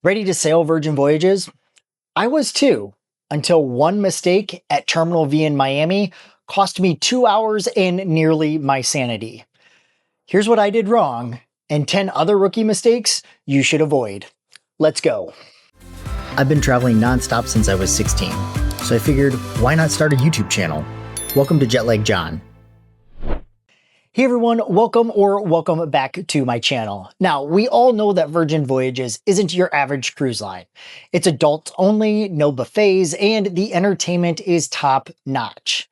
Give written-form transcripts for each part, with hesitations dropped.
Ready to sail Virgin Voyages? I was too, until one mistake at Terminal V in Miami cost me 2 hours and nearly my sanity. Here's what I did wrong, and 10 other rookie mistakes you should avoid. Let's go. I've been traveling nonstop since I was 16, so I figured, why not start a YouTube channel? Welcome to Jetlag John. Hey everyone, welcome back to my channel. Now, we all know that Virgin Voyages isn't your average cruise line. It's adults only, no buffets, and the entertainment is top notch.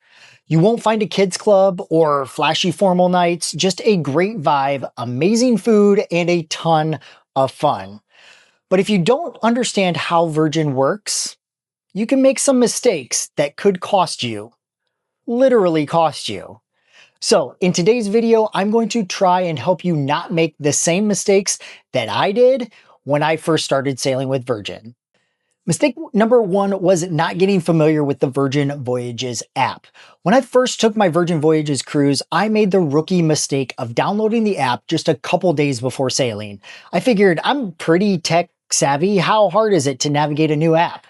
You won't find a kids club or flashy formal nights, just a great vibe, amazing food, and a ton of fun. But if you don't understand how Virgin works, you can make some mistakes that could cost you, literally cost you. So in today's video, I'm going to try and help you not make the same mistakes that I did when I first started sailing with Virgin. Mistake number one was not getting familiar with the Virgin Voyages app. When I first took my Virgin Voyages cruise, I made the rookie mistake of downloading the app just a couple days before sailing. I figured I'm pretty tech savvy. How hard is it to navigate a new app?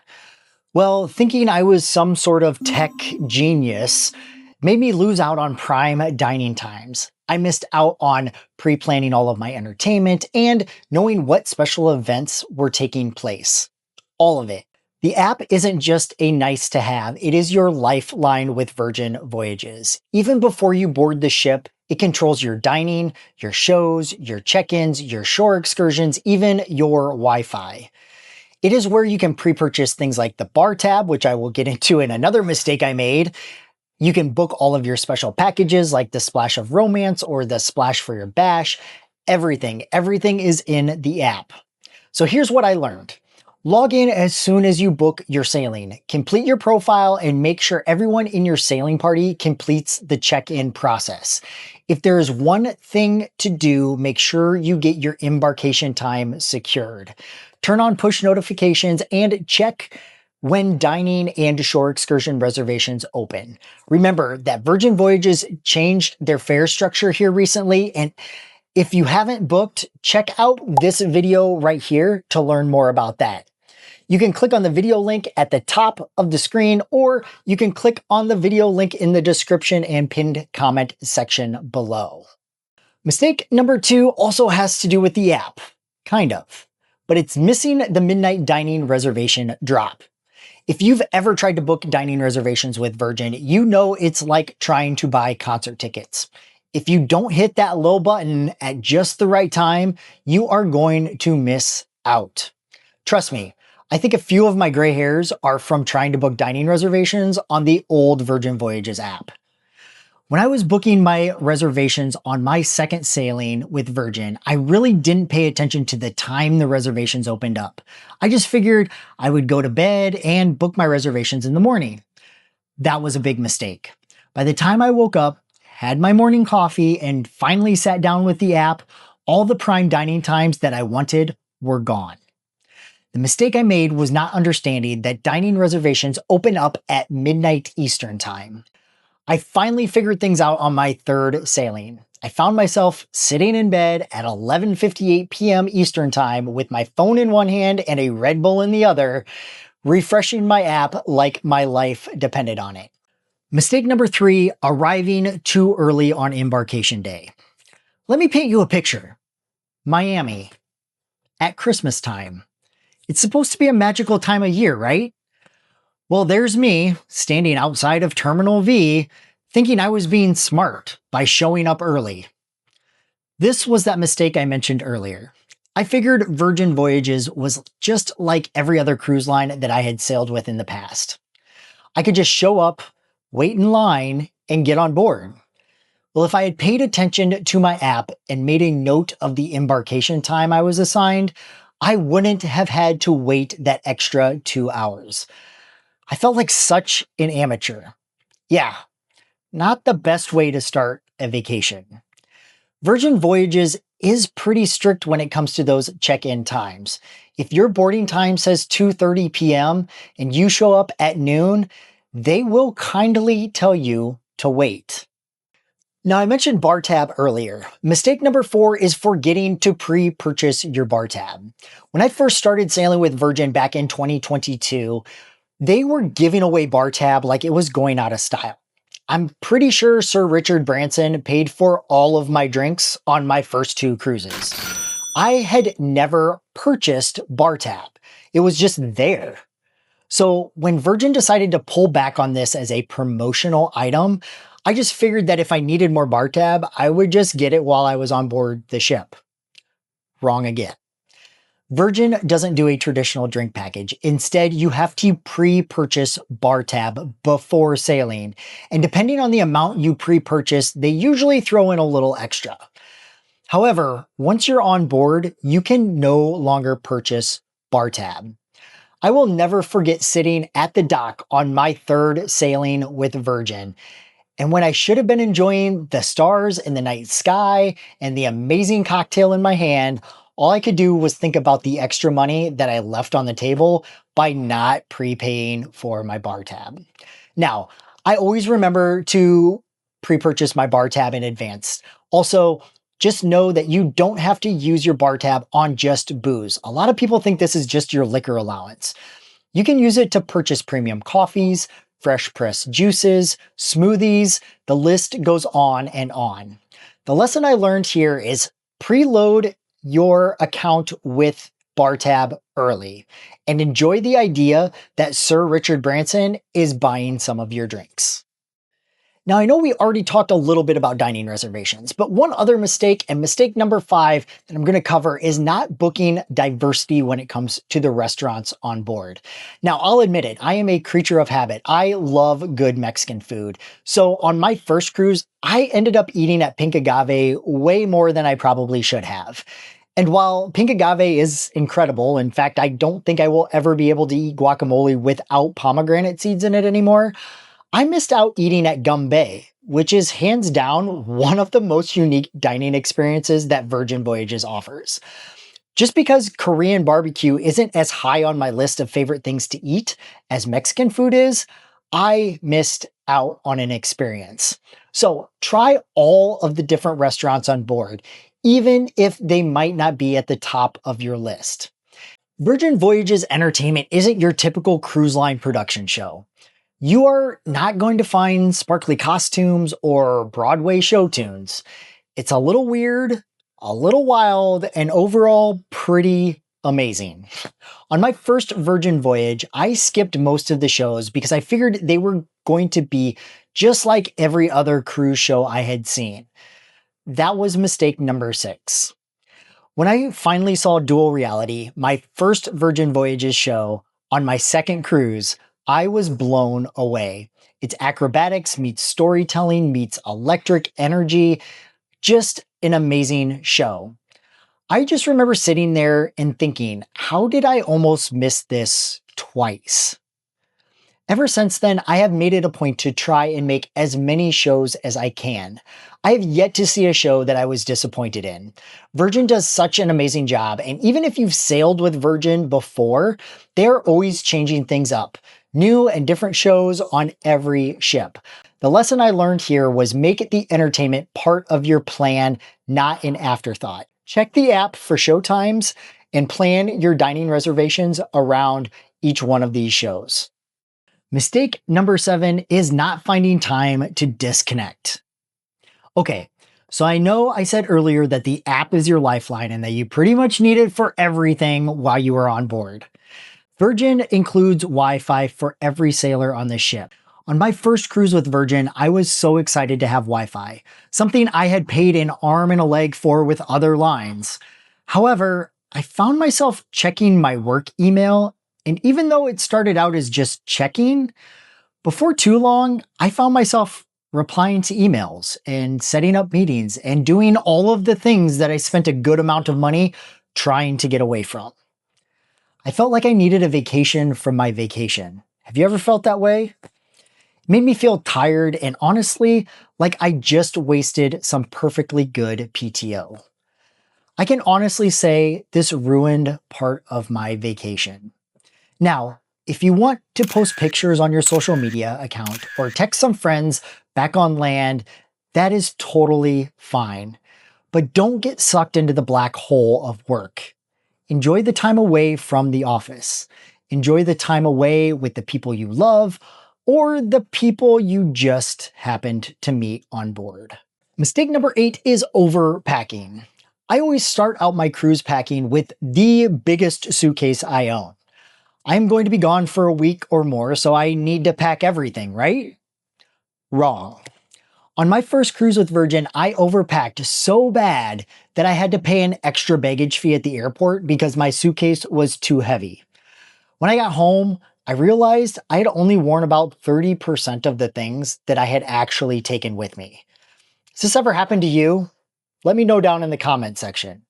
Well, thinking I was some sort of tech genius made me lose out on prime dining times. I missed out on pre-planning all of my entertainment and knowing what special events were taking place. All of it. The app isn't just a nice to have, it is your lifeline with Virgin Voyages. Even before you board the ship, it controls your dining, your shows, your check-ins, your shore excursions, even your Wi-Fi. It is where you can pre-purchase things like the bar tab, which I will get into in another mistake I made. You can book all of your special packages like the Splash of Romance or the Splash for your Bash. Everything is in the app. So here's what I learned. Log in as soon as you book your sailing. Complete your profile and make sure everyone in your sailing party completes the check-in process. If there is one thing to do, make sure you get your embarkation time secured. Turn on push notifications and check when dining and shore excursion reservations open. Remember that Virgin Voyages changed their fare structure here recently, and if you haven't booked, check out this video right here to learn more about that. You can click on the video link at the top of the screen, or you can click on the video link in the description and pinned comment section below. Mistake number two also has to do with the app, kind of, but it's missing the midnight dining reservation drop. If you've ever tried to book dining reservations with Virgin, you know it's like trying to buy concert tickets. If you don't hit that low button at just the right time, you are going to miss out. Trust me, I think a few of my gray hairs are from trying to book dining reservations on the old Virgin Voyages app. When I was booking my reservations on my second sailing with Virgin, I really didn't pay attention to the time the reservations opened up. I just figured I would go to bed and book my reservations in the morning. That was a big mistake. By the time I woke up, had my morning coffee, and finally sat down with the app, all the prime dining times that I wanted were gone. The mistake I made was not understanding that dining reservations open up at midnight Eastern time. I finally figured things out on my third sailing. I found myself sitting in bed at 11:58 p.m. Eastern time with my phone in one hand and a Red Bull in the other, refreshing my app like my life depended on it. Mistake number three, arriving too early on embarkation day. Let me paint you a picture. Miami, at Christmas time. It's supposed to be a magical time of year, right? Well, there's me, standing outside of Terminal V, thinking I was being smart by showing up early. This was that mistake I mentioned earlier. I figured Virgin Voyages was just like every other cruise line that I had sailed with in the past. I could just show up, wait in line, and get on board. Well, if I had paid attention to my app and made a note of the embarkation time I was assigned, I wouldn't have had to wait that extra 2 hours. I felt like such an amateur. Yeah, not the best way to start a vacation. Virgin Voyages is pretty strict when it comes to those check-in times. If your boarding time says 2:30 p.m. and you show up at noon, they will kindly tell you to wait. Now, I mentioned bar tab earlier. Mistake number 4 is forgetting to pre-purchase your bar tab. When I first started sailing with Virgin back in 2022, they were giving away bar tab like it was going out of style. I'm pretty sure Sir Richard Branson paid for all of my drinks on my first 2 cruises. I had never purchased bar tab. It was just there. So when Virgin decided to pull back on this as a promotional item, I just figured that if I needed more bar tab, I would just get it while I was on board the ship. Wrong again. Virgin doesn't do a traditional drink package. Instead, you have to pre-purchase bar tab before sailing. And depending on the amount you pre-purchase, they usually throw in a little extra. However, once you're on board, you can no longer purchase bar tab. I will never forget sitting at the dock on my 3rd sailing with Virgin. And when I should have been enjoying the stars and the night sky and the amazing cocktail in my hand, all I could do was think about the extra money that I left on the table by not prepaying for my bar tab. Now, I always remember to pre-purchase my bar tab in advance. Also, just know that you don't have to use your bar tab on just booze. A lot of people think this is just your liquor allowance. You can use it to purchase premium coffees, fresh pressed juices, smoothies, the list goes on and on. The lesson I learned here is preload your account with bar tab early and enjoy the idea that Sir Richard Branson is buying some of your drinks. Now, I know we already talked a little bit about dining reservations, but one other mistake, and mistake number 5 that I'm going to cover, is not booking diversity when it comes to the restaurants on board. Now, I'll admit it, I am a creature of habit. I love good Mexican food. So on my first cruise, I ended up eating at Pink Agave way more than I probably should have. And while Pink Agave is incredible, in fact, I don't think I will ever be able to eat guacamole without pomegranate seeds in it anymore, I missed out eating at Gum Bay, which is hands down one of the most unique dining experiences that Virgin Voyages offers. Just because Korean barbecue isn't as high on my list of favorite things to eat as Mexican food is, I missed out on an experience. So try all of the different restaurants on board, even if they might not be at the top of your list. Virgin Voyages entertainment isn't your typical cruise line production show. You are not going to find sparkly costumes or Broadway show tunes. It's a little weird, a little wild, and overall pretty amazing. On my first Virgin voyage, I skipped most of the shows because I figured they were going to be just like every other cruise show I had seen. That was mistake number 6. When I finally saw Dual Reality, my first Virgin Voyages show, on my second cruise, I was blown away. It's acrobatics meets storytelling meets electric energy. Just an amazing show. I just remember sitting there and thinking, how did I almost miss this twice? Ever since then, I have made it a point to try and make as many shows as I can. I have yet to see a show that I was disappointed in. Virgin does such an amazing job, and even if you've sailed with Virgin before, they're always changing things up. New and different shows on every ship. The lesson I learned here was make it the entertainment part of your plan, not an afterthought. Check the app for show times and plan your dining reservations around each one of these shows. Mistake number 7 is not finding time to disconnect. Okay, so I know I said earlier that the app is your lifeline and that you pretty much need it for everything while you are on board. Virgin includes Wi-Fi for every sailor on the ship. On my first cruise with Virgin, I was so excited to have Wi-Fi, something I had paid an arm and a leg for with other lines. However, I found myself checking my work email, and even though it started out as just checking, before too long, I found myself replying to emails and setting up meetings and doing all of the things that I spent a good amount of money trying to get away from. I felt like I needed a vacation from my vacation. Have you ever felt that way? It made me feel tired and honestly, like I just wasted some perfectly good PTO. I can honestly say this ruined part of my vacation. Now, if you want to post pictures on your social media account or text some friends back on land, That is totally fine. But don't get sucked into the black hole of work. Enjoy the time away from the office. Enjoy the time away with the people you love or the people you just happened to meet on board. Mistake number 8 is overpacking. I always start out my cruise packing with the biggest suitcase I own. I'm going to be gone for a week or more, so I need to pack everything, right? Wrong. On my first cruise with Virgin, I overpacked so bad that I had to pay an extra baggage fee at the airport because my suitcase was too heavy. When I got home, I realized I had only worn about 30% of the things that I had actually taken with me. Has this ever happened to you? Let me know down in the comment section.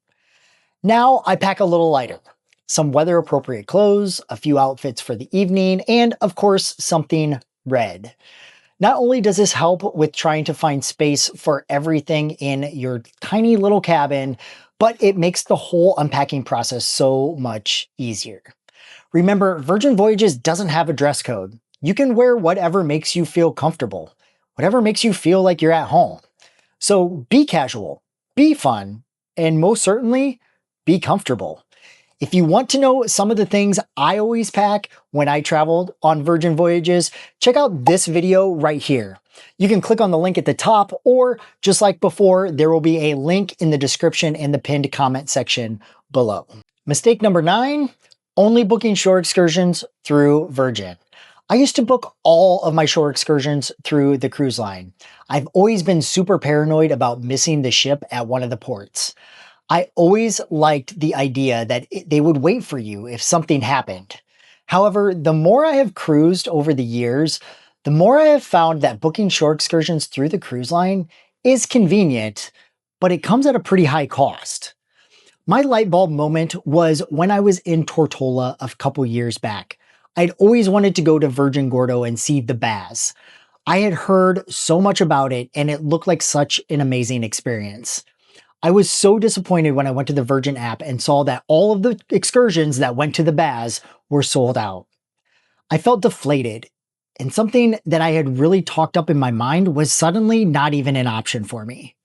Now I pack a little lighter. Some weather appropriate clothes, a few outfits for the evening, and of course, something red. Not only does this help with trying to find space for everything in your tiny little cabin, but it makes the whole unpacking process so much easier. Remember, Virgin Voyages doesn't have a dress code. You can wear whatever makes you feel comfortable, whatever makes you feel like you're at home. So be casual, be fun, and most certainly, be comfortable. If you want to know some of the things I always pack when I traveled on Virgin Voyages, check out this video right here. You can click on the link at the top, or just like before, there will be a link in the description and the pinned comment section below. Mistake number 9, only booking shore excursions through Virgin. I used to book all of my shore excursions through the cruise line. I've always been super paranoid about missing the ship at one of the ports. I always liked the idea that they would wait for you if something happened. However, the more I have cruised over the years, the more I have found that booking shore excursions through the cruise line is convenient, but it comes at a pretty high cost. My light bulb moment was when I was in Tortola a couple years back. I'd always wanted to go to Virgin Gordo and see the Baz. I had heard so much about it and it looked like such an amazing experience. I was so disappointed when I went to the Virgin app and saw that all of the excursions that went to the Baz were sold out. I felt deflated, and something that I had really talked up in my mind was suddenly not even an option for me.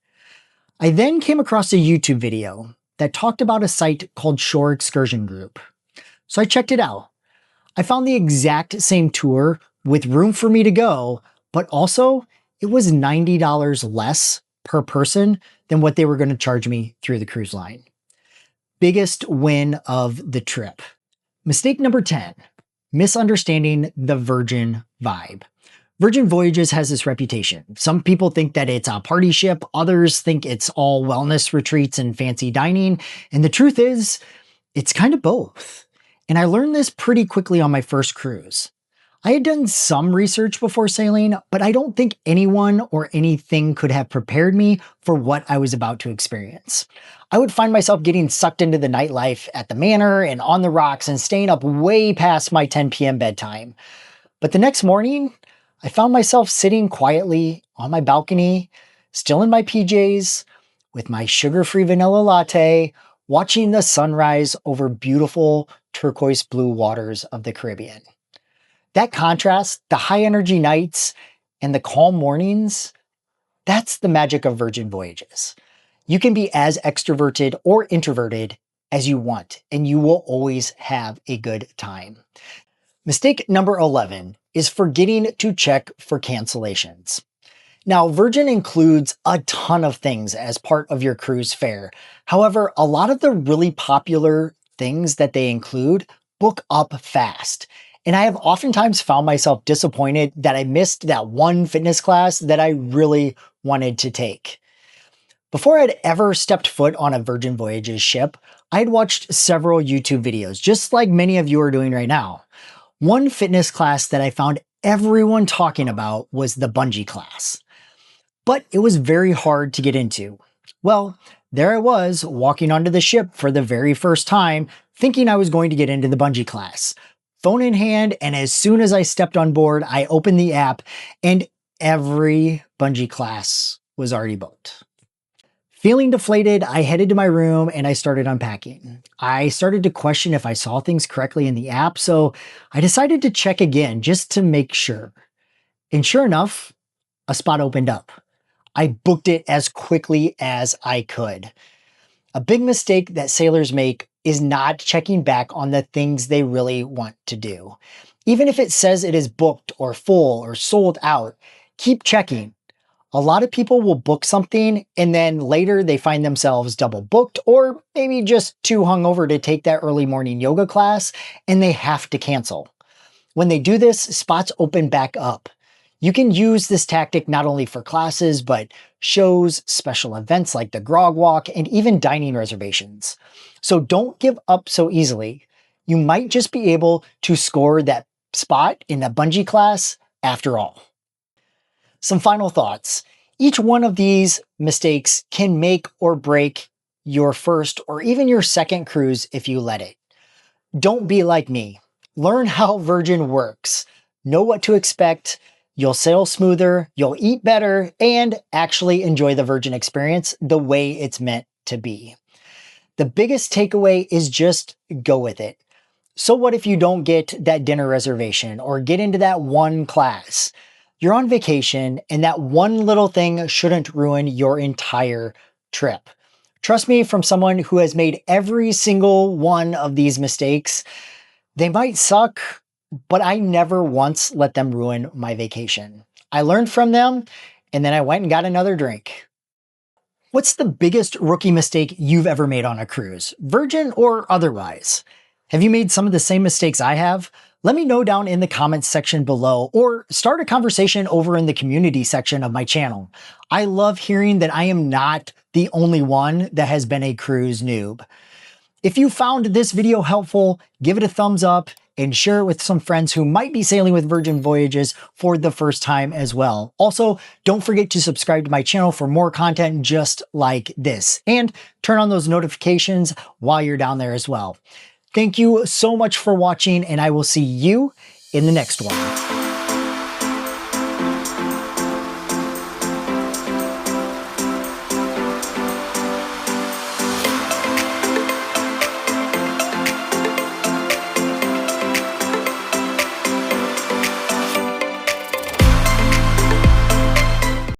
I then came across a YouTube video that talked about a site called Shore Excursion Group. So I checked it out. I found the exact same tour with room for me to go, but also it was $90 less per person than what they were going to charge me through the cruise line. Biggest win of the trip. Mistake number 10, misunderstanding the Virgin vibe. Virgin Voyages has this reputation. Some people think that it's a party ship, others think it's all wellness retreats and fancy dining, and the truth is, it's kind of both. And I learned this pretty quickly on my first cruise. I had done some research before sailing, but I don't think anyone or anything could have prepared me for what I was about to experience. I would find myself getting sucked into the nightlife at the manor and on the rocks and staying up way past my 10 p.m. bedtime. But the next morning, I found myself sitting quietly on my balcony, still in my PJs, with my sugar-free vanilla latte, watching the sunrise over beautiful turquoise blue waters of the Caribbean. That contrast, the high energy nights and the calm mornings, that's the magic of Virgin Voyages. You can be as extroverted or introverted as you want, and you will always have a good time. Mistake number 11 is forgetting to check for cancellations. Now, Virgin includes a ton of things as part of your cruise fare. However, a lot of the really popular things that they include book up fast. And I have oftentimes found myself disappointed that I missed that one fitness class that I really wanted to take. Before I'd ever stepped foot on a Virgin Voyages ship, I had watched several YouTube videos, just like many of you are doing right now. One fitness class that I found everyone talking about was the bungee class. But it was very hard to get into. Well, there I was walking onto the ship for the very first time, thinking I was going to get into the bungee class. Phone in hand, and as soon as I stepped on board, I opened the app and every bungee class was already booked. Feeling deflated, I headed to my room and I started unpacking. I started to question if I saw things correctly in the app, so I decided to check again just to make sure. And sure enough, a spot opened up. I booked it as quickly as I could. A big mistake that sailors make is not checking back on the things they really want to do. Even if it says it is booked or full or sold out, keep checking. A lot of people will book something and then later they find themselves double booked or maybe just too hungover to take that early morning yoga class and they have to cancel. When they do this, spots open back up. You can use this tactic not only for classes, but shows, special events like the grog walk, and even dining reservations. So don't give up so easily. You might just be able to score that spot in the bungee class after all. Some final thoughts. Each one of these mistakes can make or break your first or even your second cruise if you let it. Don't be like me. Learn how Virgin works. Know what to expect. You'll sail smoother, you'll eat better, and actually enjoy the Virgin experience the way it's meant to be. The biggest takeaway is just go with it. So what if you don't get that dinner reservation or get into that one class? You're on vacation and that one little thing shouldn't ruin your entire trip. Trust me, from someone who has made every single one of these mistakes, they might suck, but I never once let them ruin my vacation. I learned from them and then I went and got another drink. What's the biggest rookie mistake you've ever made on a cruise, Virgin or otherwise? Have you made some of the same mistakes I have? Let me know down in the comments section below or start a conversation over in the community section of my channel. I love hearing that I am not the only one that has been a cruise noob. If you found this video helpful, give it a thumbs up and share it with some friends who might be sailing with Virgin Voyages for the first time as well. Also, don't forget to subscribe to my channel for more content just like this and turn on those notifications while you're down there as well. Thank you so much for watching and I will see you in the next one.